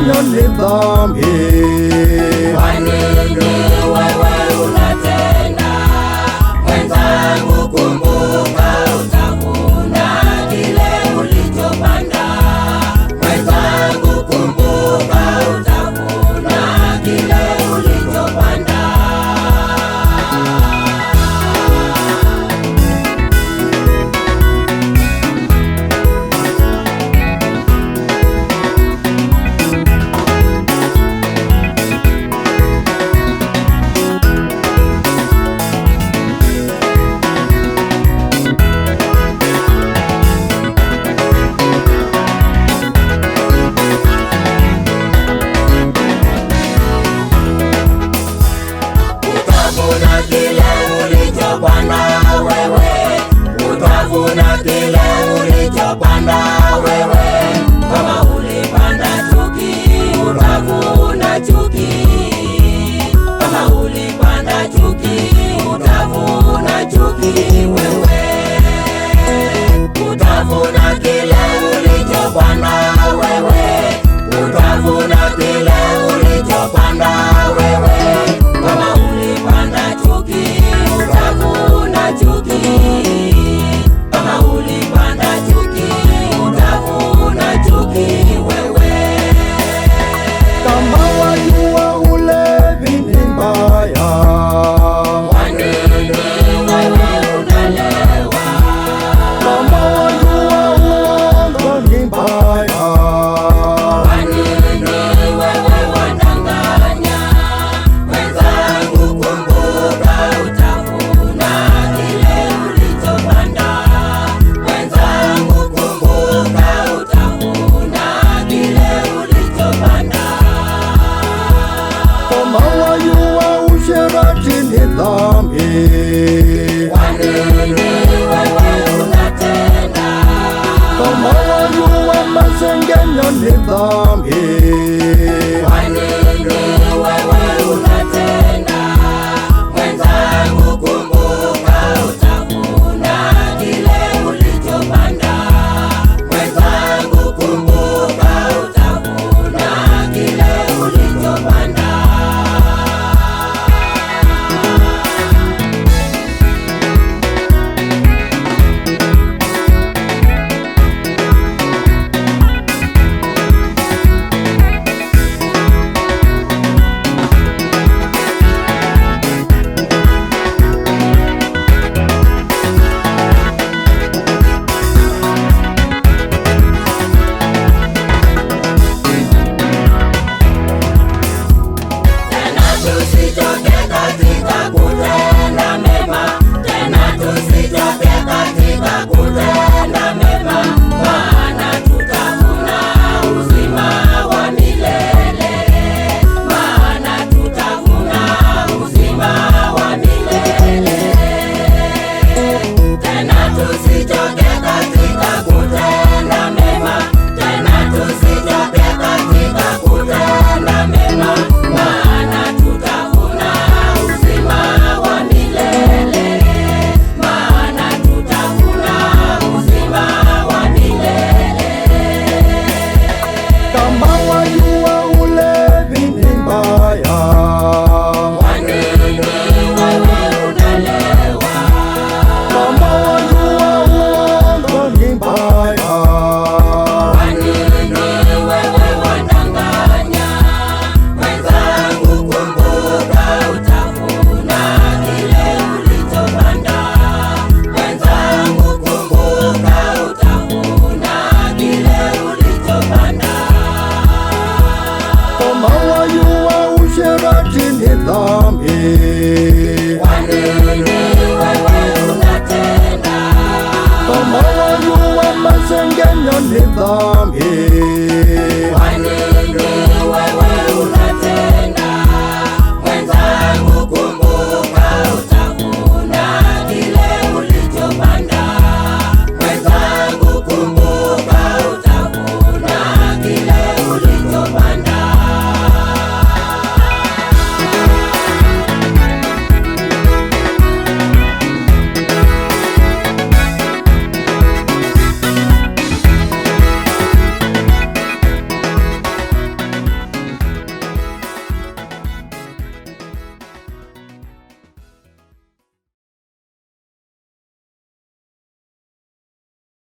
masengenyo ni dhambi. Kwa nini wewe unatenda? Mwenzangu, kumbuka utavuna kile ulichopanda. Mwenzangu, kumbuka utavuna kile ulichopanda. Utavuna kile ulichopanda wewe, utavuna kile ulichopanda wewe. Kama ulipanda chuki, utavuna chuki. Kama ulipanda chuki, utavuna chuki wewe. Utavuna kile ulichopanda wewe, utavuna kile ulichopanda wewe. Kama ulipanda chuki, utavuna chuki. Kama ulipanda chuki, utavuna chuki wewe. Kama wajua ulevi ni mbaya, Kwa nini wewe unalewa? kama wajua uongo ni mbaya, Kwa nini wewe wadanganya? Mwenzangu, kumbuka utavuna kile ulichopanda. Mwenzangu, kumbuka utavuna kile ulichopanda. kama wajua usherati ni dhambi. Kwa nini wewe unatenda? Kama wajua masengenyo ni dhambi. Kwa nini wewe unatenda? Mwenzangu, kumbuka utavuna kile ulichopanda. Mwenzangu, kumbuka utavuna kile ulichopanda. Tena tusichoke katika kutenda mema, tena tusichoke katika kutenda mema, maana tutavuna uzima wa milele. Maana tutavuna uzima wa milele. Tena tusichoke katika kutenda mema, tena tusichoke katika kutenda mema, maana tutavuna uzima wa milele. Maana tutavuna uzima wa milele. Kama wajua ulevi ni mbaya, Kwa nini wewe unalewa? kama wajua uongo ni mbaya, Kwa nini wewe wadanganya? Mwenzangu, kumbuka utavuna kile ulichopanda. Mwenzangu, kumbuka utavuna kile ulichopanda. kama wajua usherati ni dhambi. Kwa nini wewe unatenda? Kama wajua masengenyo ni dhambi.